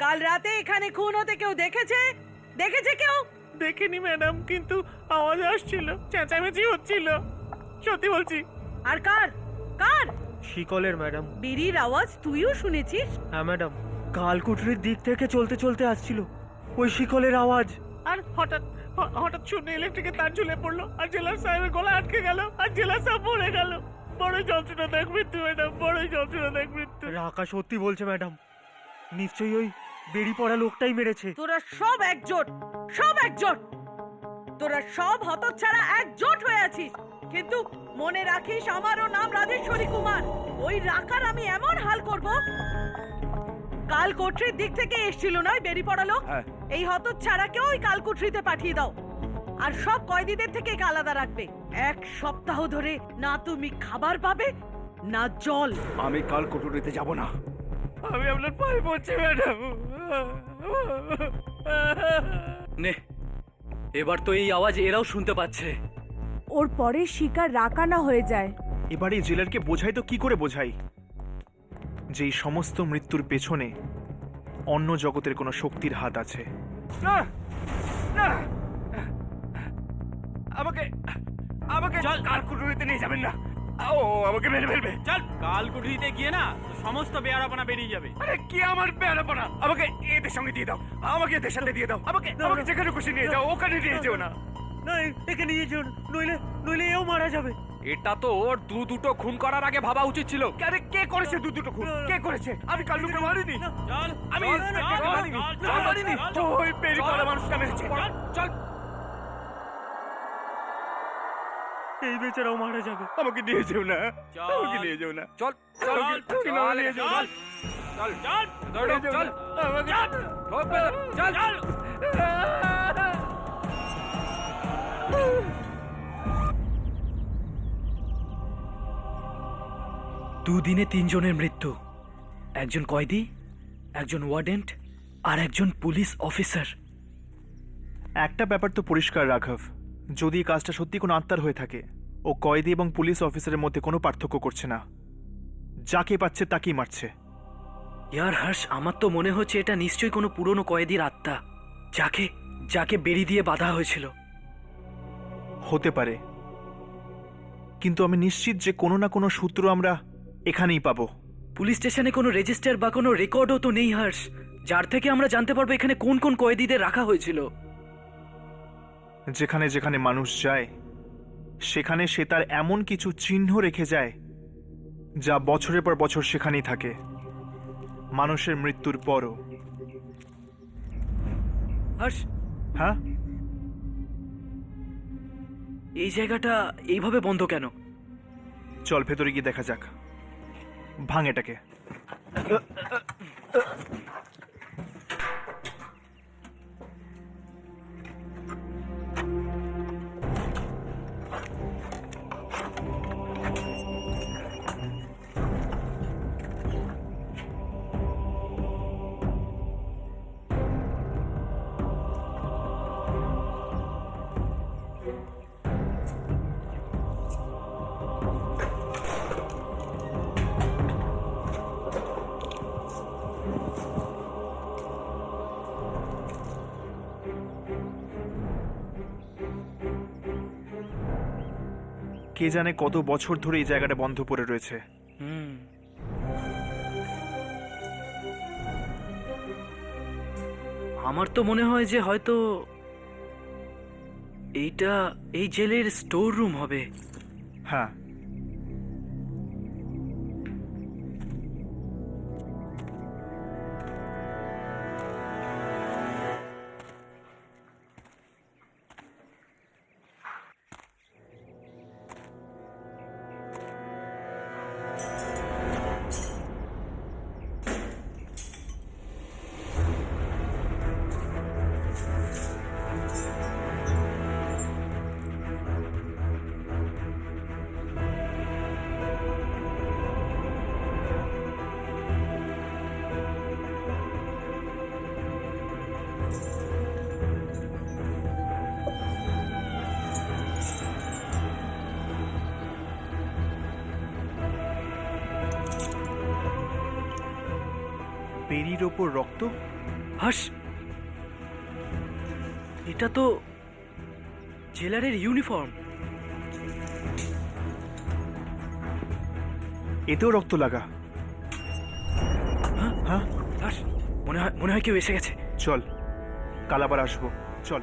কাল রাতে এখানে খুন হতে কেউ দেখেছে? দেখেছে কেউ? দেখিনি ম্যাডাম, কিন্তু আওয়াজ আসছিল, চেঁচামেচি হচ্ছিল, সত্যি বলছি। আর কার? কার? শিকলের ম্যাডাম। বেরির আওয়াজ তুইও শুনেছিস? হ্যাঁ ম্যাডাম, কালকুটরির দিক থেকে চলতে চলতে আসছিল ওই শিকলের আওয়াজ। আর হঠাৎ হঠাৎ শুনে ইলেকট্রিকের তার ঝুলে পড়লো, আর জেলার সাহেবের গলা আটকে গেল, আর জেলার সাহেব মরে গেল। বড় যন্ত্রণাদায়ক মৃত্যু ম্যাডাম, বড় যন্ত্রণাদায়ক মৃত্যু। রাকা সত্যি বলছে ম্যাডাম, নিশ্চয়ই ওই বেরি পড়া লোকটাই মেরেছে। তোরা সব একজোট, সব একজোট। তোরা সব হতচ্ছাড়া একজোট হয়ে আছিস। কিন্তু মনে রাখিস, আমারও নাম রাজেশ্বরী কুমার। ওই রাকার আমি এমন হাল করব। কাল কোটরির দিক থেকে এসেছিল নয় বেরি পড়া লোক? এই হতচ্ছাড়াকে ওই কালকুটরিতে পাঠিয়ে দাও। আর সব কয়েদিদের থেকে একে আলাদা রাখবে। 1 সপ্তাহ ধরে না তুমি খাবার পাবে না জল। আমি কাল কুঠুরিতে যাব না। আমি আপনার পায়ে পড়ছি ম্যাডাম। নে, এবার তো এই আওয়াজ এরাও শুনতে পাচ্ছে। ওর পরে শিকার রাকানা হয়ে যায়। এবার এই জেলারকে বোঝাই তো কি করে বোঝাই যে এই সমস্ত মৃত্যুর পেছনে অন্য জগতের কোনো শক্তির হাত আছে। না না, আমাকে আমাকে কাল কুঠুরিতে নিয়ে যাবেন না। ও আমাকে মেরে ফেলবে। চল, কাল কুঠরিতে গিয়ে না তো সমস্ত বেয়ারাপনা বেরিয়ে যাবে। আরে কি আমার বেয়ারাপনা? আমাকে এদের সঙ্গে দিয়ে দাও, আমাকে এদের সাথে দিয়ে দাও, আমাকে আমাকে যেখানে খুশি নিয়ে যাও, ওখানে নিয়ে যেও না। না, একে নিয়ে যেও, নইলে নইলে এও মারা যাবে। এটা তো ওর দুটো খুন করার আগে ভাবা উচিত ছিল। আরে কে করেছে দুটো খুন? কে করেছে? আমি কাল্লুকে মারিনি। চল, আমি চল, ইন্সপেক্টরকে চল, মারিনি। চল, আমি মারিনি। চল, ওই পেরি করা মানুষটা মেরেছে। চল, এই বেচারাও মারা যাবে। আমাকে নিয়ে যেও না, চল। আমাকে নিয়ে যেও না। চল, চল, আমাকে নিয়ে যেও না। চল, চল, চল, চল, আমাকে ঢোক ভেতর, চল, চল। দুদিনে 3 জনের মৃত্যু, একজন কয়েদি, একজন ওয়ার্ডেন্ট আর একজন পুলিশ অফিসার। একটা ব্যাপার তো পরিষ্কার রাঘব, যদি এই কাজটা সত্যি কোনো আত্মার হয়ে থাকে, ও কয়েদি এবং পুলিশ অফিসারের মধ্যে কোনো পার্থক্য করছে না। যাকে পাচ্ছে তাকেই মারছে। ইয়ার হর্ষ, আমার তো মনে হচ্ছে এটা নিশ্চয়ই কোনো পুরনো কয়েদির আত্মা, যাকে যাকে বেড়ি দিয়ে বাঁধা হয়েছিল। হতে পারে, কিন্তু আমি নিশ্চিত যে কোনো না কোনো সূত্র আমরা এখানেই পাবো। পুলিশ স্টেশনে কোনো রেজিস্টার বা কোনো রেকর্ডও তো নেই হর্ষ, যার থেকে আমরা জানতে পারবো এখানে কোন কোন কয়েদিদের রাখা হয়েছিল। যেখানে যেখানে মানুষ যায় সেখানে সে তার এমন কিছু চিহ্ন রেখে যায় যা বছরের পর বছর সেখানেই থাকে, মানুষের মৃত্যুর পরও। হর্ষ, হ্যাঁ, এই জায়গাটা এইভাবে বন্ধ কেন? চল ভেতরে গিয়ে দেখা যাক। ভাঙ এটাকে। কে জানে কত বছর ধরে এই জায়গাটা বন্ধ পড়ে রয়েছে। আমার তো মনে হয় যে হয়তো এইটা এই জেলের স্টোর রুম হবে। হ্যাঁ, বেরির ওপর রক্ত। হর্ষ, এটা তো জেলারের ইউনিফর্ম। এতেও রক্ত লাগা। হ্যাঁ, হর্ষ, মনে হয় কেউ এসে গেছে। চল, কাল আবার আসবো। চল।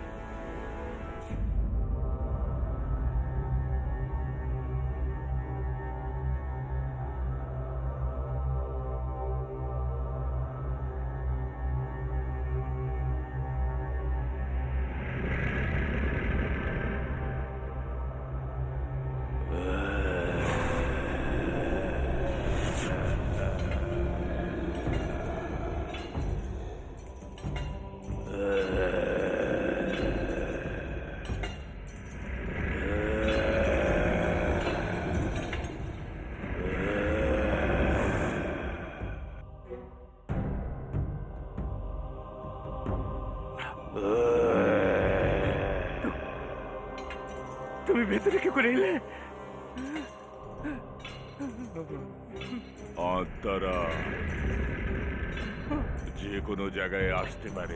তুমি ভেতরে কি করে এলে? আত্মারা যে কোনো জায়গায় আসতে পারে।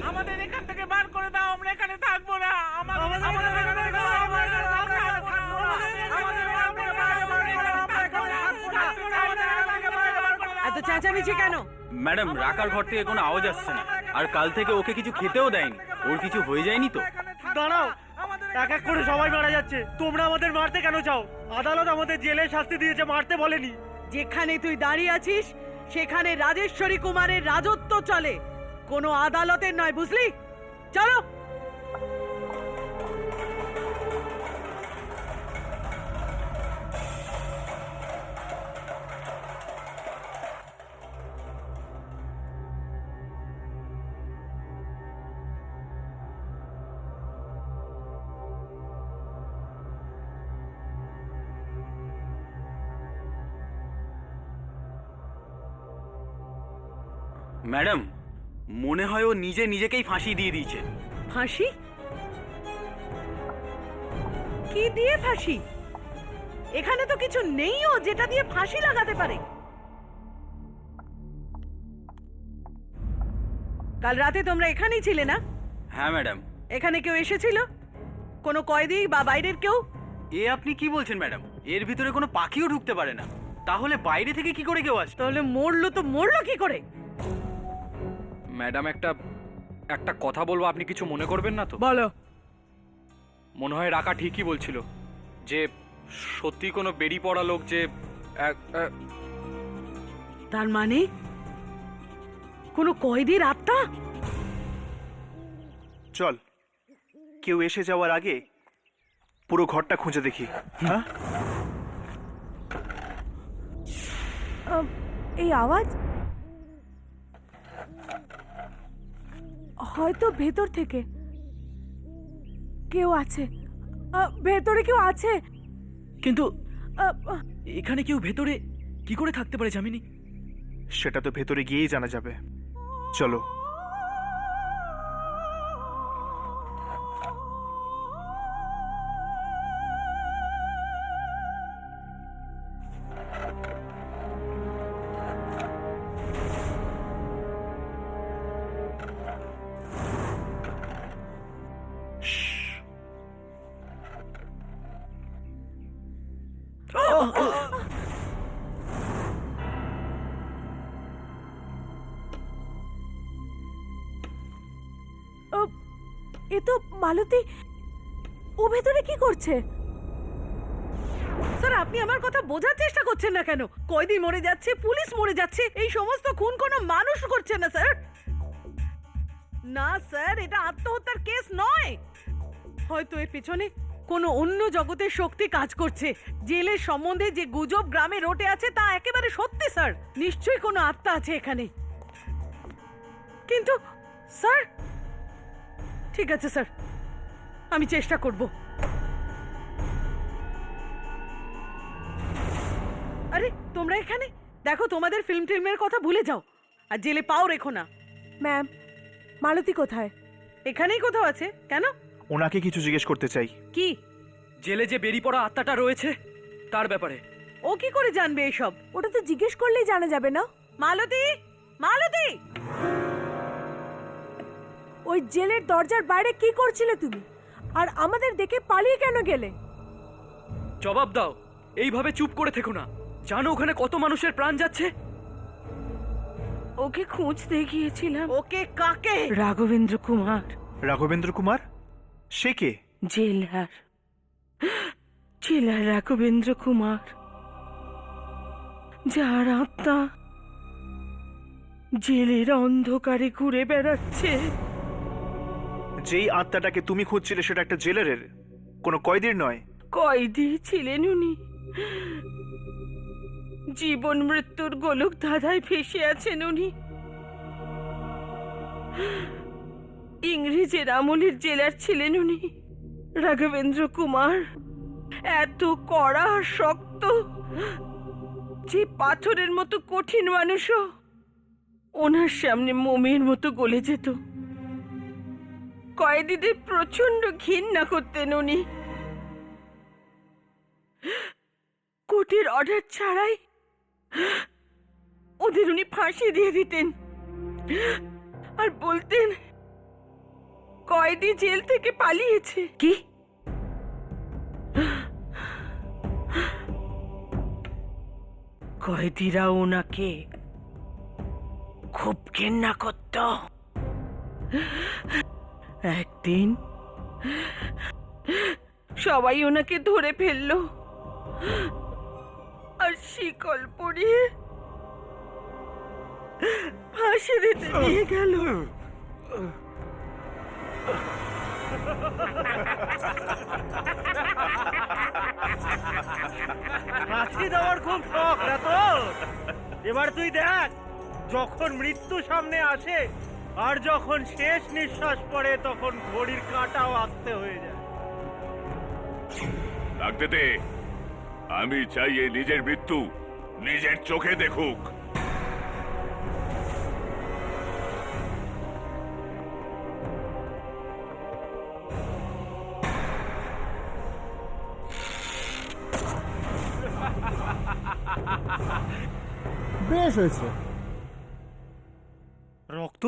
আমাদের এখান থেকে বার করে দাও, আমরা এখানে থাকবো না। আমাদের এখান থেকে বার করে দাও, আমরা এখানে থাকবো না। আমাদের এখান থেকে বার করে দাও, আমরা এখানে থাকবো না। আমাদের এখান থেকে বার করে দাও। এত চেঁচামেচি কেন? ম্যাডাম, রাকার ঘর থেকে কোনো আওয়াজ আসছে না, আর কাল থেকে ওকে কিছু খেতেও দেয়নি। ওর কিছু হয়ে যায়নি তো? দাঁড়াও, এক এক করে সবাই মারা যাচ্ছে, তোমরা আমাদের মারতে কেন চাও? আদালত আমাদের জেলে শাস্তি দিয়েছে, মারতে বলেনি। যেখানে তুই দাঁড়িয়ে আছিস সেখানে রাজেশ্বরী কুমারের রাজত্ব চলে, কোনো আদালতের নয়, বুঝলি? চলো। ম্যাডাম, মনে হয় ও নিজে নিজেকেই ফাঁসি দিয়ে দিয়েছে। ফাঁসি? কি দিয়ে ফাঁসি? এখানে তো কিছু নেইও যেটা দিয়ে ফাঁসি লাগাতে পারে। কাল রাতে তোমরা এখানেই ছিলে না? হ্যাঁ ম্যাডাম। এখানে কেউ এসেছিল? কোনো কয়েদি বা বাইরের কেউ? এ আপনি কি বলছেন ম্যাডাম? এর ভিতরে কোনো পাখিও ঢুকতে পারে না, তাহলে বাইরে থেকে কি করে কেউ আসে? তাহলে মরলো তো মরলো কি করে? ম্যাডাম, একটা কথা বলবো, আপনি কিছু মনে করবেন না তো? বলো। মনে হয় রাকা ঠিকই বলছিল যে সত্যি কোনো বেরিয়ে পড়া লোক যে তার মানে কোনো কয়েদির আত্মা? চল, কেউ এসে যাওয়ার আগে পুরো ঘরটা খুঁজে দেখি। হ্যাঁ, এই আওয়াজ হয়তো ভেতর থেকে কেউ আছে। ভেতরে কেউ আছে, কিন্তু এখানে কেউ ভেতরে কি করে থাকতে পারে জামিনী? সেটা তো ভেতরে গিয়েই জানা যাবে। চলো। এ তো মালতী। ও ভেতরে কি করছে? স্যার, আপনি আমার কথা বোঝার চেষ্টা করছেন না কেন? কয়েদি মরে যাচ্ছে, পুলিশ মরে যাচ্ছে, এই সমস্ত খুন কোনো মানুষ করছে না স্যার। না স্যার, এটা আত্মহত্যার কেস নয়। হয়তো এর পেছনে কোনো অন্য জগতের শক্তি কাজ করছে। জেলের সম্বন্ধে যে গুজব গ্রামে রটে আছে তা একেবারে সত্যি স্যার। নিশ্চয়ই কোনো আত্মা আছে এখানে। কিন্তু স্যার, ঠিক আছে স্যার, আমি চেষ্টা করব। আরে তোমরা এখানে দেখো, তোমাদের ফিল্মের কথা ভুলে যাও আর জেলে পাও রেখো না। ম্যাম, মালতী কোথায়? এখানেই কোথাও আছে। কেন? ওনাকে কিছু জিজ্ঞেস করতে চাই। কি? জেলে যে বেরিয়ে পড়া আত্মাটা রয়েছে তার ব্যাপারে। ও কি করে জানবে এসব? ওটা তো জিজ্ঞেস করলেই জানা যাবে না? মালতী, মালতী! ওই জেলের দরজার বাইরে কি করছিলে তুমি? আর আমাদের দেখে পালিয়ে কেন গেলে? জবাব দাও, এইভাবে চুপ করে থেকো না। জানো ওখানে কত মানুষের প্রাণ যাচ্ছে? ওকে খুঁজতে গিয়েছিলাম। ওকে কাকে? রাঘবেন্দ্র কুমার, রাঘবেন্দ্র কুমার? সে কে? জেলার জেলার রাঘবেন্দ্র কুমার, যার আত্মা জেলের অন্ধকারে ঘুরে বেড়াচ্ছে। যেই আত্মাটাকে তুমি খুঁজছিলে সেটা একটা জেলারের, কোনো কয়েদির নয়। কয়েদি ছিলেন উনি, জীবন মৃত্যুর গোলক ধাঁধায় ফেসে আছেন উনি। ইংরেজের আমলের জেলার ছিলেন উনি। রাঘবেন্দ্র কুমার এত কড়া আর শক্ত যে পাথরের মতো কঠিন মানুষও ওনার সামনে মোমের মতো গলে যেত। কয়েদিদের প্রচন্ড ঘৃণা করতেন উনি। কোর্টের অর্ডার ছাড়াই ওদের উনি ফাঁসি দিয়ে দিতেন আর বলতেন কয়েদি জেল থেকে পালিয়েছে। কি? কয়েদিরা ওনাকে খুব ঘৃণা করত। একদিন সবাই ওনাকে ধরে ফেললো আর শিকল পরিয়ে ফাঁসি দিতে নিয়ে গেল। ফাঁসি দেওয়ার খুব শখ না তো? এবার তুই দেখ, যখন মৃত্যু সামনে আসে আর যখন শেষ নিঃশ্বাস পড়ে তখন ঘড়ির কাঁটাও আস্তে হয়ে যায়। লাগতে দে, আমি চাই এই নিজের মৃত্যু নিজের চোখে দেখুক। বেশ হয়েছে। রক্ত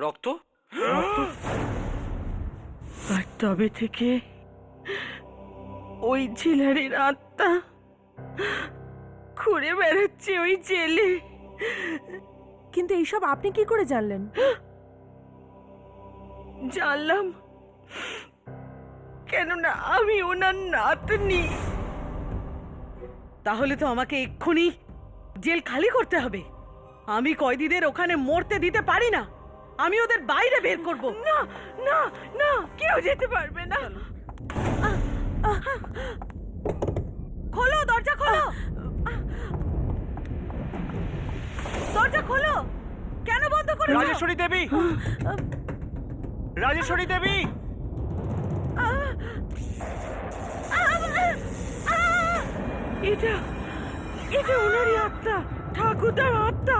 রক্ত? আর তবে থেকে ওই জেলারের আত্মা ঘুরে বেড়াচ্ছে ওই জেলে। কিন্তু এইসব আপনি কি করে জানলেন? জানলাম কেননা আমি ওনার নাতনি। তাহলে তো আমাকে এক্ষুনি জেল খালি করতে হবে। আমি কয়েদিদের ওখানে মরতে দিতে পারি না। আমি ওদের বাইরে বের করব। না না না, কেউ যেতে পারবে না। খোলো, দরজা খোলো, দরজা খোলো। কেন বন্ধ করেছো? রাজেশ্বরী দেবী! রাজেশ্বরী দেবী! এটা এটা ওনারই আত্মা, ঠাকুরদার আত্মা।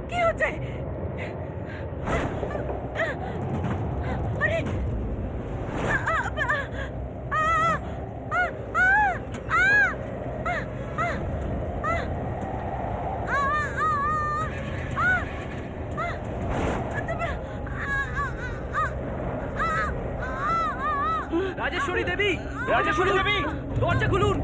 কি হচ্ছে? আরে রাজেশ্বরী দেবী! রাজেশ্বরী দেবী! দরজা খুলুন!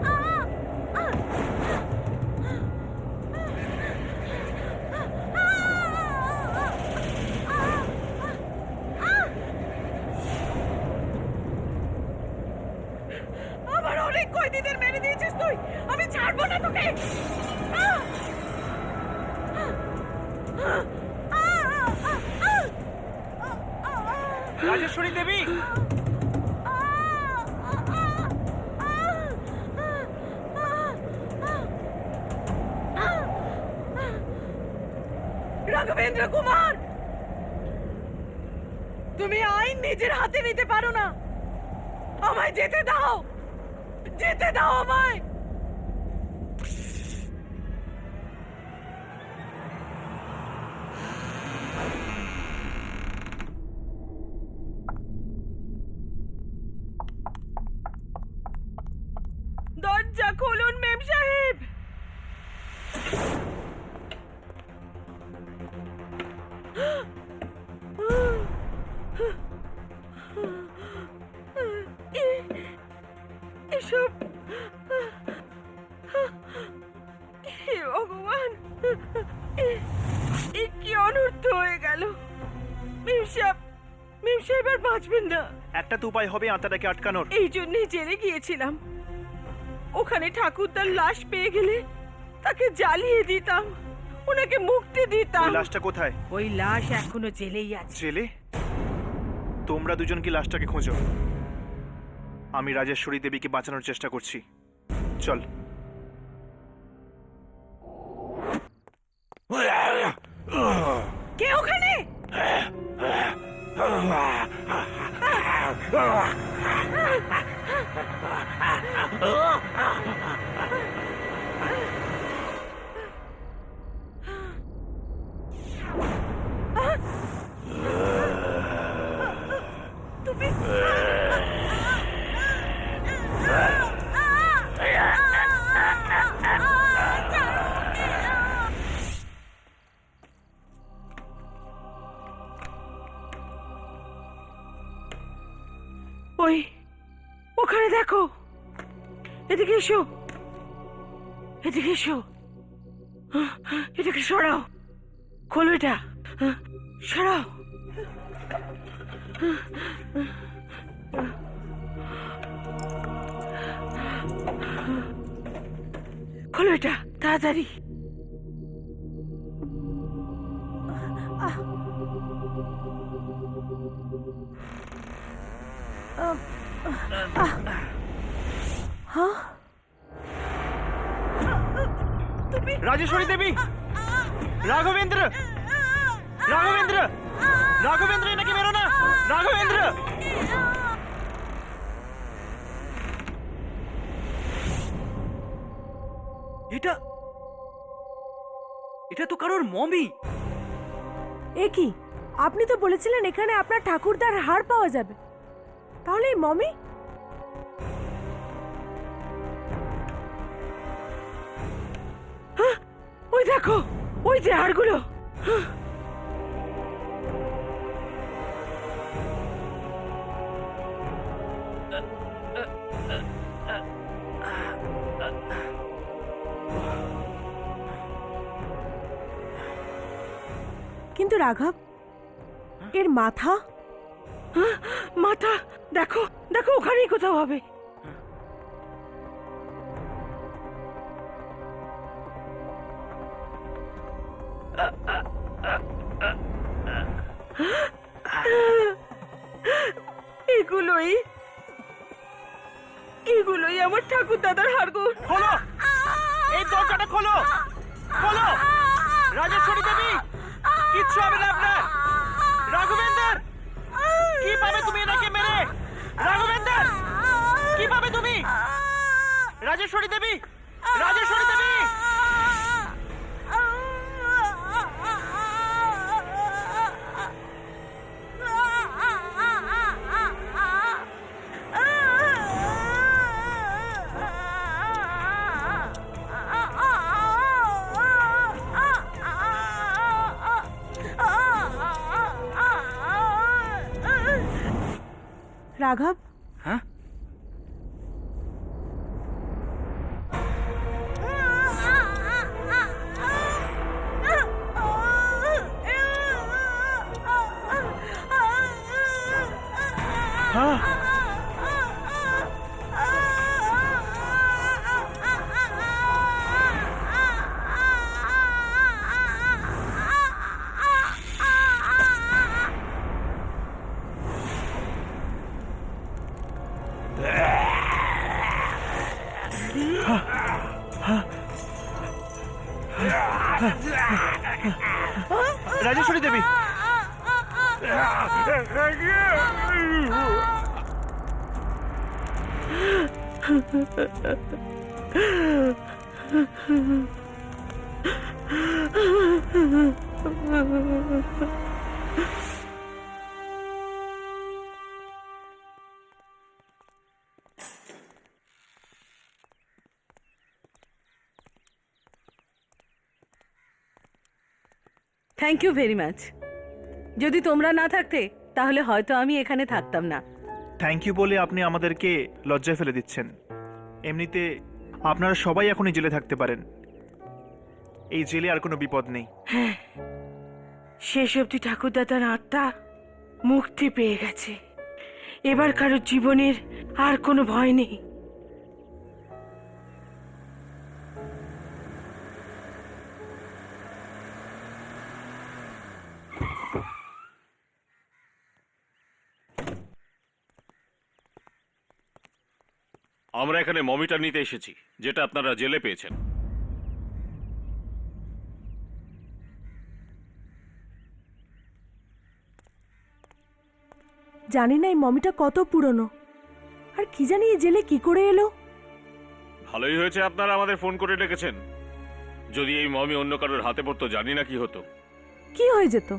আমার অনেক কয়েদিদের মেরে দিয়েছিস তুই। আমি ছাড়বো না তোকে। রাজেশ্বরী দেবী! রাঘবেন্দ্র কুমার, তুমি আইন নিজের হাতে নিতে পারো না। আমায় যেতে দাও, যেতে দাও আমায়। দরজা খুলুন মেম সাহেব। এসব হে ভগবান, এ কি অনর্থ হয়ে গেল। মেম সাহেব আর বাঁচবেন না। একটা তো উপায় হবে আত্মাটাকে আটকানোর। এই জন্যই জেলে গিয়েছিলাম। ওখানে ঠাকুরদার লাশ পেয়ে গেলে তাকে জ্বালিয়ে দিতাম, ওনাকে মুক্তি দিতাম। ওই লাশটা কোথায়? ওই লাশ এখনো জেলেই আছে। জেলে? তোমরা দুজন কি লাশটাকে খোঁজো, আমি রাজেশ্বরী দেবীকে বাঁচানোর চেষ্টা করছি। চল। কে ওখানে? তুমি ওই ওখানে দেখো, এদিকে এসো, এদিকে এসো। এটাকে সরাও, খোলো এটা, সরাও। খোলো এটা তাড়াতাড়ি। রাজেশ্বরী দেবী, রাঘবেন্দ্র, রাঘবেন্দ্র, রাঘবেন্দ্র, নাকি বেরো না, রাঘবেন্দ্র। এটা তো কারোর মমি। এ কি, আপনি তো বলেছিলেন এখানে আপনার ঠাকুরদার হাড় পাওয়া যাবে, তাহলে এই মমি? ওই দেখো, ওই যে হাড়গুলো। কিন্তু রাঘব, এর মাথা, মাথা দেখো, দেখো ওখানেই কোথাও হবে। এগুলোই আমার ঠাকুর দাদার হাড়গোড়। খোলো এই দরজাটা, খোলো, খোলো। রাজেশ্বরী দেবী, কিচ্ছু হবে না আপনার। রাঘবেন্দ্র, কি পাবে তুমি এনাকে মেরে? রাঘবেন্দ্র, কি পাবে তুমি? রাজেশ্বরী দেবী, রাজেশ্বরী দেবী। রাঘব, হ্যাঁ? রাজেশ্বরী দেবী, থ্যাংক ইউ ভেরি মাচ। যদি তোমরা না থাকতে তাহলে হয়তো আমি এখানে থাকতাম না। থ্যাংক ইউ বলে আপনি আমাদেরকে লজ্জায় ফেলে দিচ্ছেন। এমনিতে আপনারা সবাই এখন এই জেলে থাকতে পারেন। এই জেলে আর কোনো বিপদ নেই। শেষ অবধি ঠাকুরদাদার আত্মা মুক্তি পেয়ে গেছে। এবার কারো জীবনের আর কোনো ভয় নেই। আমরা এখানে মমিটা নিতে এসেছি, যেটা আপনারা জেলে পেয়েছেন। জানি না এই মমিটা কত পুরনো, আর কি জানি এই জেলে কি করে এলো। ভালোই হয়েছে আপনারা আমাদের ফোন করে ডেকেছেন। যদি এই মমি অন্য কারোর হাতে পড়তো জানি না কি হতো। কি হয়ে যেত?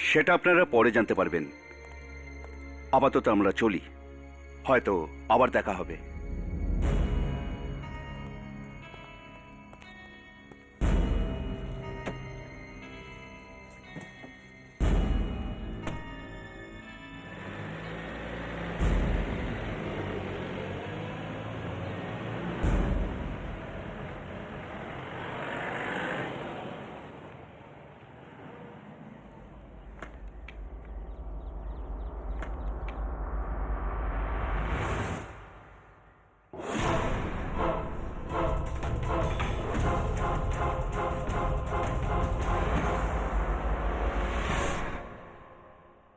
সেটা আপনারা পরে জানতে পারবেন। আপাতত আমরা চলি, হয়তো আবার দেখা হবে।